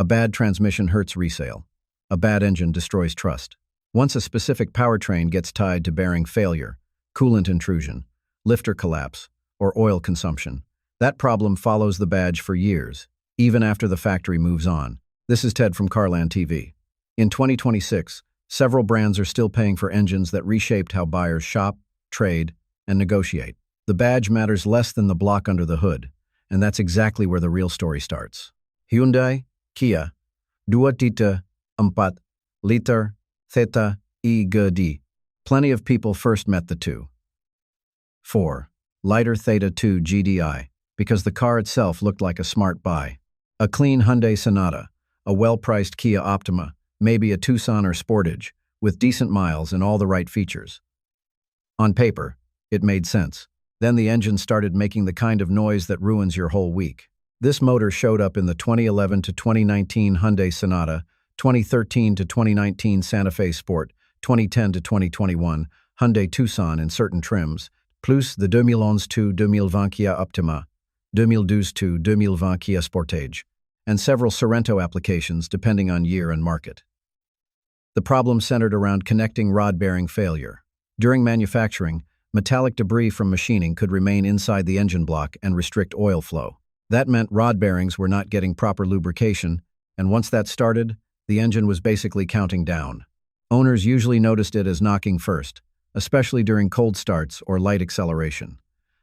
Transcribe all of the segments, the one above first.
A bad transmission hurts resale. A bad engine destroys trust. Once a specific powertrain gets tied to bearing failure, coolant intrusion, lifter collapse, or oil consumption, that problem follows the badge for years, even after the factory moves on. This is Ted from CarlandTV. In 2026, several brands are still paying for engines that reshaped how buyers shop, trade, and negotiate. The badge matters less than the block under the hood, and that's exactly where the real story starts. Hyundai, Kia, 2.4 liter Theta EGD. Plenty of people first met the 2.4 liter Theta 2 GDI because the car itself looked like a smart buy. A clean Hyundai Sonata, a well-priced Kia Optima, maybe a Tucson or Sportage, with decent miles and all the right features. On paper, it made sense. Then the engine started making the kind of noise that ruins your whole week. This motor showed up in the 2011 to 2019 Hyundai Sonata, 2013 to 2019 Santa Fe Sport, 2010 to 2021 Hyundai Tucson in certain trims, plus the 2011 to 2020 Kia Optima, 2012 to 2020 Kia Sportage, and several Sorento applications depending on year and market. The problem centered around connecting rod bearing failure. During manufacturing, metallic debris from machining could remain inside the engine block and restrict oil flow. That meant rod bearings were not getting proper lubrication, and once that started, the engine was basically counting down. Owners usually noticed it as knocking first, especially during cold starts or light acceleration.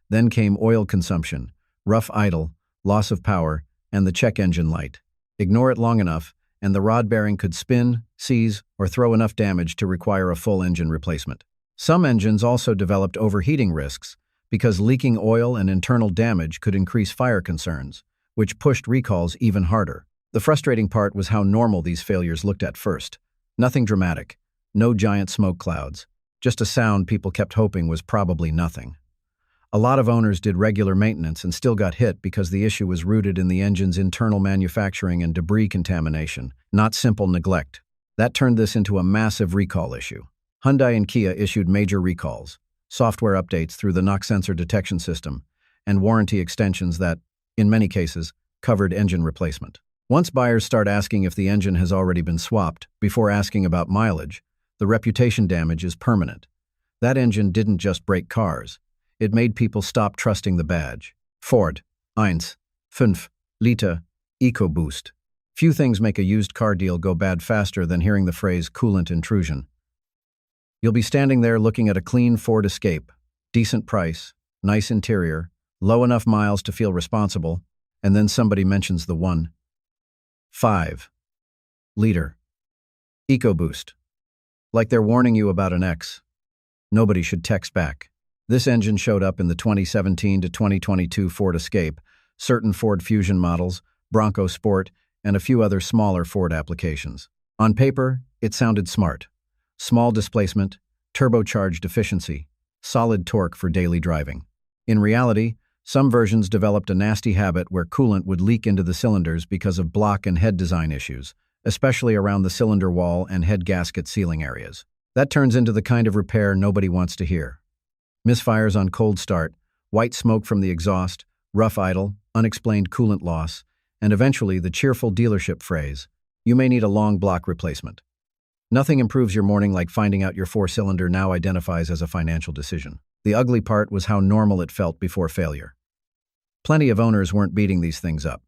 Then came oil consumption, rough idle, loss of power, and the check engine light. Ignore it long enough, and the rod bearing could spin, seize, or throw enough damage to require a full engine replacement. Some engines also developed overheating risks because leaking oil and internal damage could increase fire concerns, which pushed recalls even harder. The frustrating part was how normal these failures looked at first. Nothing dramatic, no giant smoke clouds, just a sound people kept hoping was probably nothing. A lot of owners did regular maintenance and still got hit because the issue was rooted in the engine's internal manufacturing and debris contamination, not simple neglect. That turned this into a massive recall issue. Hyundai and Kia issued major recalls, software updates through the knock sensor detection system, and warranty extensions that, in many cases, covered engine replacement. Once buyers start asking if the engine has already been swapped before asking about mileage, the reputation damage is permanent. That engine didn't just break cars. It made people stop trusting the badge. Ford, 1.5 liter EcoBoost. Few things make a used car deal go bad faster than hearing the phrase coolant intrusion. You'll be standing there looking at a clean Ford Escape, decent price, nice interior, low enough miles to feel responsible, and then somebody mentions the 1.5 liter EcoBoost. Like they're warning you about an X. Nobody should text back. This engine showed up in the 2017 to 2022 Ford Escape, certain Ford Fusion models, Bronco Sport, and a few other smaller Ford applications. On paper, it sounded smart. Small displacement, turbocharged efficiency, solid torque for daily driving. In reality, some versions developed a nasty habit where coolant would leak into the cylinders because of block and head design issues, especially around the cylinder wall and head gasket sealing areas. That turns into the kind of repair nobody wants to hear. Misfires on cold start, white smoke from the exhaust, rough idle, unexplained coolant loss, and eventually the cheerful dealership phrase, "You may need a long block replacement." Nothing improves your morning like finding out your four-cylinder now identifies as a financial decision. The ugly part was how normal it felt before failure. Plenty of owners weren't beating these things up.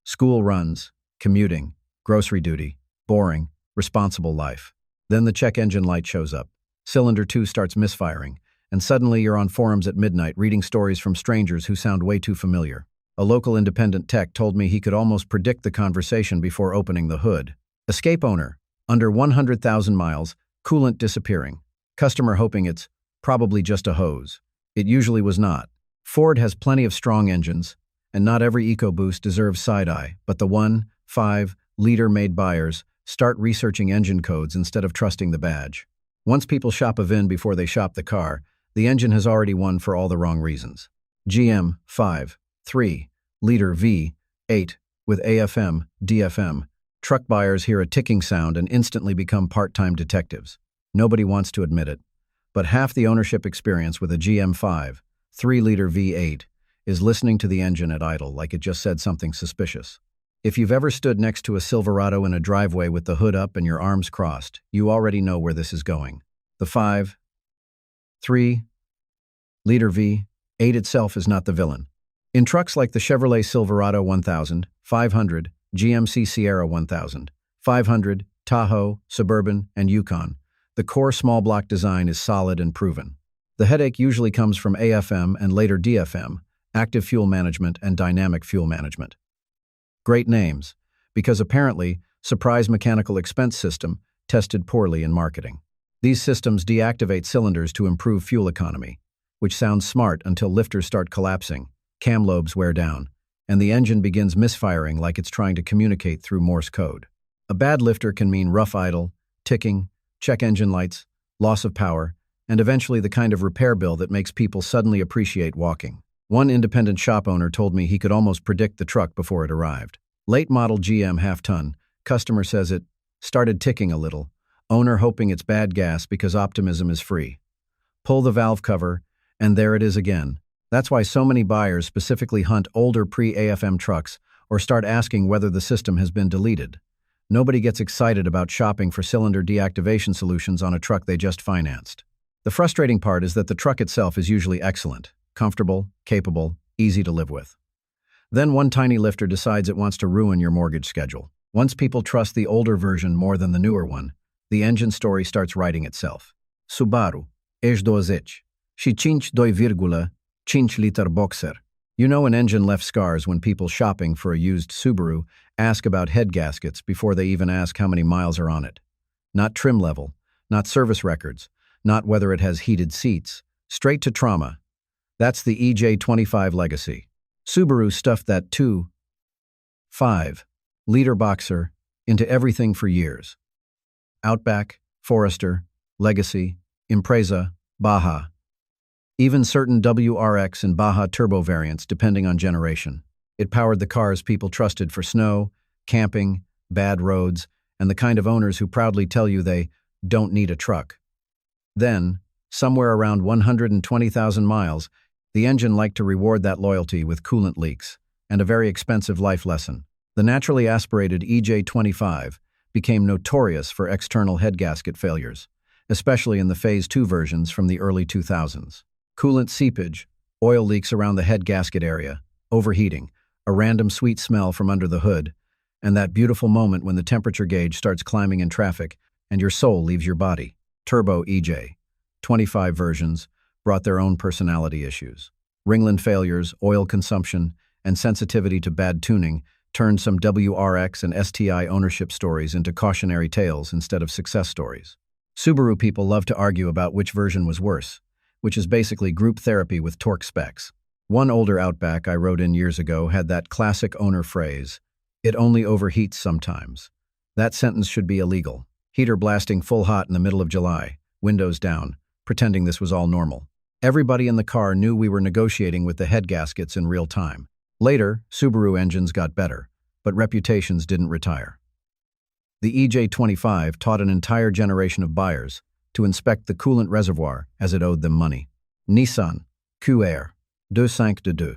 School runs, commuting, grocery duty, boring, responsible life. Then the check engine light shows up. Cylinder 2 starts misfiring, and suddenly you're on forums at midnight reading stories from strangers who sound way too familiar. A local independent tech told me he could almost predict the conversation before opening the hood. Escape owner, under 100,000 miles, coolant disappearing. Customer hoping it's probably just a hose. It usually was not. Ford has plenty of strong engines, and not every EcoBoost deserves side-eye, but the 1.5 liter made buyers start researching engine codes instead of trusting the badge. Once people shop a VIN before they shop the car, the engine has already won for all the wrong reasons. GM 5.3 liter V8 with AFM, DFM. Truck buyers hear a ticking sound and instantly become part-time detectives. Nobody wants to admit it, but half the ownership experience with a GM 5.3 liter V8 is listening to the engine at idle like it just said something suspicious. If you've ever stood next to a Silverado in a driveway with the hood up and your arms crossed, you already know where this is going. The 5.3-liter V8 itself is not the villain. In trucks like the Chevrolet Silverado 1000, 500, GMC Sierra 1000, 500, Tahoe, Suburban, and Yukon, the core small block design is solid and proven. The headache usually comes from AFM and later DFM, active fuel management and dynamic fuel management. Great names, because apparently, surprise mechanical expense system tested poorly in marketing. These systems deactivate cylinders to improve fuel economy, which sounds smart until lifters start collapsing, cam lobes wear down, and the engine begins misfiring like it's trying to communicate through Morse code. A bad lifter can mean rough idle, ticking, check engine lights, loss of power, and eventually the kind of repair bill that makes people suddenly appreciate walking. One independent shop owner told me he could almost predict the truck before it arrived. Late model GM half-ton, customer says it started ticking a little, owner hoping it's bad gas because optimism is free. Pull the valve cover, and there it is again. That's why so many buyers specifically hunt older pre-AFM trucks or start asking whether the system has been deleted. Nobody gets excited about shopping for cylinder deactivation solutions on a truck they just financed. The frustrating part is that the truck itself is usually excellent, comfortable, capable, easy to live with. Then one tiny lifter decides it wants to ruin your mortgage schedule. Once people trust the older version more than the newer one, the engine story starts writing itself. Subaru, E2.5, 5.2,5 boxer. You know an engine left scars when people shopping for a used Subaru ask about head gaskets before they even ask how many miles are on it. Not trim level, not service records, not whether it has heated seats, straight to trauma. That's the EJ25 legacy. Subaru stuffed that 2.5-liter boxer into everything for years. Outback, Forester, Legacy, Impreza, Baja. Even certain WRX and Baja turbo variants depending on generation. It powered the cars people trusted for snow, camping, bad roads, and the kind of owners who proudly tell you they don't need a truck. Then, somewhere around 120,000 miles, the engine liked to reward that loyalty with coolant leaks and a very expensive life lesson. The naturally aspirated EJ25 became notorious for external head gasket failures, especially in the Phase 2 versions from the early 2000s. Coolant seepage, oil leaks around the head gasket area, overheating, a random sweet smell from under the hood, and that beautiful moment when the temperature gauge starts climbing in traffic and your soul leaves your body. Turbo EJ25 versions brought their own personality issues. Ringland failures, oil consumption, and sensitivity to bad tuning turned some WRX and STI ownership stories into cautionary tales instead of success stories. Subaru people love to argue about which version was worse, which is basically group therapy with torque specs. One older Outback I rode in years ago had that classic owner phrase, "It only overheats sometimes." That sentence should be illegal. Heater blasting full hot in the middle of July, windows down, pretending this was all normal. Everybody in the car knew we were negotiating with the head gaskets in real time. Later, Subaru engines got better, but reputations didn't retire. The EJ25 taught an entire generation of buyers to inspect the coolant reservoir as it owed them money. Nissan Q50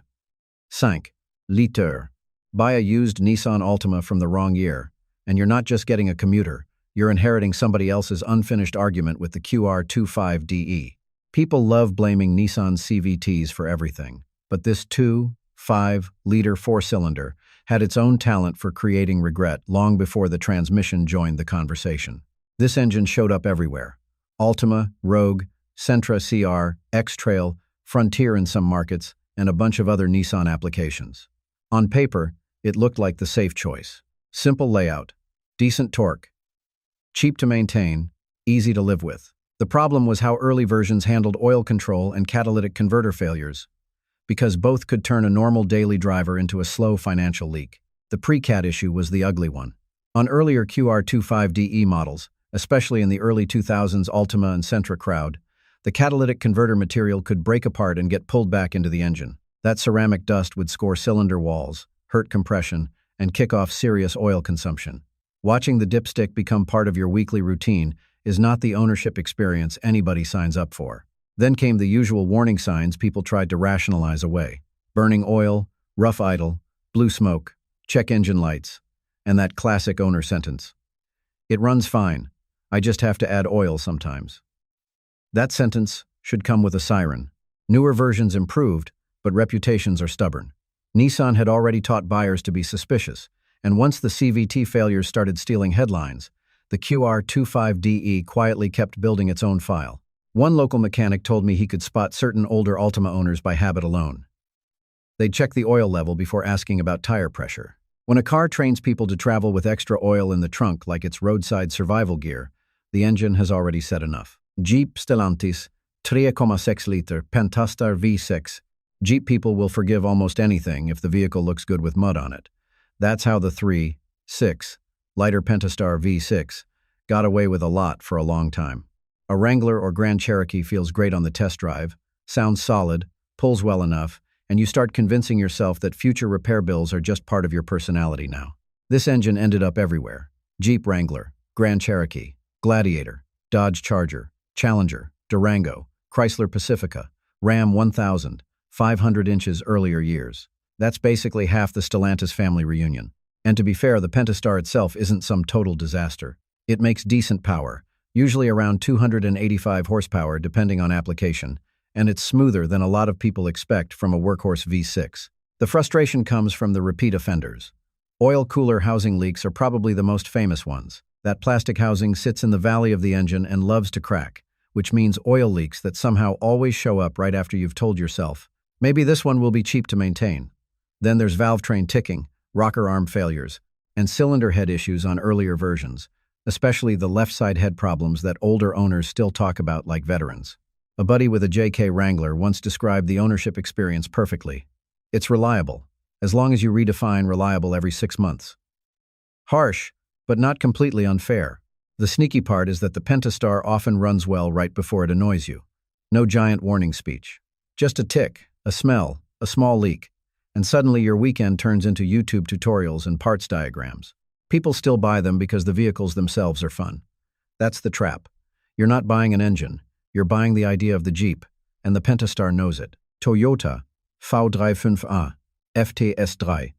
5.2 Buy a used Nissan Altima from the wrong year, and you're not just getting a commuter, you're inheriting somebody else's unfinished argument with the QR25DE. People love blaming Nissan CVTs for everything, but this 2.5-liter four-cylinder had its own talent for creating regret long before the transmission joined the conversation. This engine showed up everywhere. Altima, Rogue, Sentra CR, X-Trail, Frontier in some markets, and a bunch of other Nissan applications. On paper, it looked like the safe choice. Simple layout, decent torque, cheap to maintain, easy to live with. The problem was how early versions handled oil control and catalytic converter failures, because both could turn a normal daily driver into a slow financial leak. The pre-cat issue was the ugly one. On earlier QR25DE models, especially in the early 2000s Altima and Sentra crowd, the catalytic converter material could break apart and get pulled back into the engine. That ceramic dust would score cylinder walls, hurt compression, and kick off serious oil consumption. Watching the dipstick become part of your weekly routine is not the ownership experience anybody signs up for. Then came the usual warning signs people tried to rationalize away. Burning oil, rough idle, blue smoke, check engine lights. And that classic owner sentence. It runs fine. I just have to add oil sometimes. That sentence should come with a siren. Newer versions improved, but reputations are stubborn. Nissan had already taught buyers to be suspicious, and once the CVT failures started stealing headlines, the QR25DE quietly kept building its own file. One local mechanic told me he could spot certain older Altima owners by habit alone. They'd check the oil level before asking about tire pressure. When a car trains people to travel with extra oil in the trunk like it's roadside survival gear, the engine has already said enough. Jeep Stellantis 3,6 liter Pentastar V6. Jeep people will forgive almost anything if the vehicle looks good with mud on it. That's how the 3.6 liter Pentastar V6 got away with a lot for a long time. A Wrangler or Grand Cherokee feels great on the test drive, sounds solid, pulls well enough, and you start convincing yourself that future repair bills are just part of your personality now. This engine ended up everywhere. Jeep Wrangler, Grand Cherokee, Gladiator, Dodge Charger, Challenger, Durango, Chrysler Pacifica, Ram 1000, 500 inches earlier years. That's basically half the Stellantis family reunion. And to be fair, the Pentastar itself isn't some total disaster. It makes decent power, usually around 285 horsepower depending on application, and it's smoother than a lot of people expect from a workhorse V6. The frustration comes from the repeat offenders. Oil cooler housing leaks are probably the most famous ones. That plastic housing sits in the valley of the engine and loves to crack, which means oil leaks that somehow always show up right after you've told yourself, maybe this one will be cheap to maintain. Then there's valve train ticking, rocker arm failures, and cylinder head issues on earlier versions, especially the left side head problems that older owners still talk about like veterans. A buddy with a JK Wrangler once described the ownership experience perfectly. It's reliable, as long as you redefine reliable every 6 months. Harsh, but not completely unfair. The sneaky part is that the Pentastar often runs well right before it annoys you. No giant warning speech. Just a tick, a smell, a small leak, and suddenly your weekend turns into YouTube tutorials and parts diagrams. People still buy them because the vehicles themselves are fun. That's the trap. You're not buying an engine, you're buying the idea of the Jeep, and the Pentastar knows it. Toyota V35A FTS3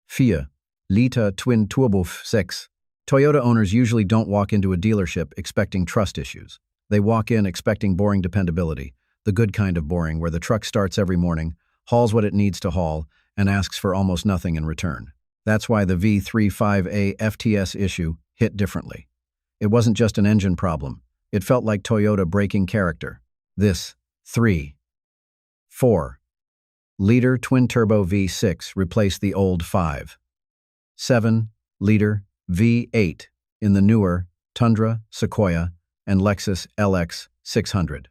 4 Liter Twin Turbo 6. Toyota owners usually don't walk into a dealership expecting trust issues. They walk in expecting boring dependability, the good kind of boring where the truck starts every morning, hauls what it needs to haul, and asks for almost nothing in return. That's why the V35A FTS issue hit differently. It wasn't just an engine problem. It felt like Toyota breaking character. This 3.4 liter twin-turbo V6 replaced the old 5.7 liter V8 in the newer Tundra, Sequoia, and Lexus LX 600.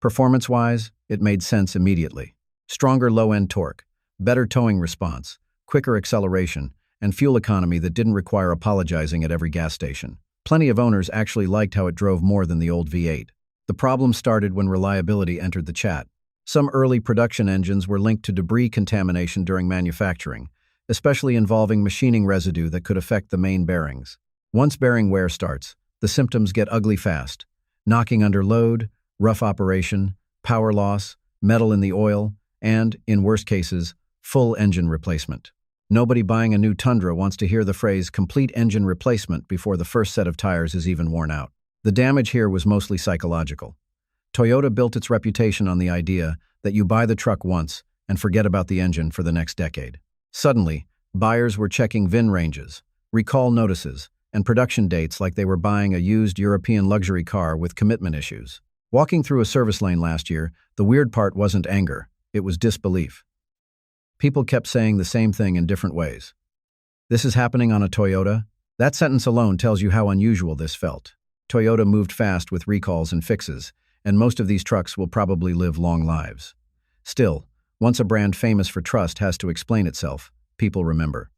Performance-wise, it made sense immediately. Stronger low-end torque, better towing response, quicker acceleration, and fuel economy that didn't require apologizing at every gas station. Plenty of owners actually liked how it drove more than the old V8. The problem started when reliability entered the chat. Some early production engines were linked to debris contamination during manufacturing, especially involving machining residue that could affect the main bearings. Once bearing wear starts, the symptoms get ugly fast. Knocking under load, rough operation, power loss, metal in the oil, and, in worst cases, full engine replacement. Nobody buying a new Tundra wants to hear the phrase complete engine replacement before the first set of tires is even worn out. The damage here was mostly psychological. Toyota built its reputation on the idea that you buy the truck once and forget about the engine for the next decade. Suddenly, buyers were checking VIN ranges, recall notices, and production dates like they were buying a used European luxury car with commitment issues. Walking through a service lane last year, the weird part wasn't anger, it was disbelief. People kept saying the same thing in different ways. This is happening on a Toyota? That sentence alone tells you how unusual this felt. Toyota moved fast with recalls and fixes, and most of these trucks will probably live long lives. Still, once a brand famous for trust has to explain itself, people remember.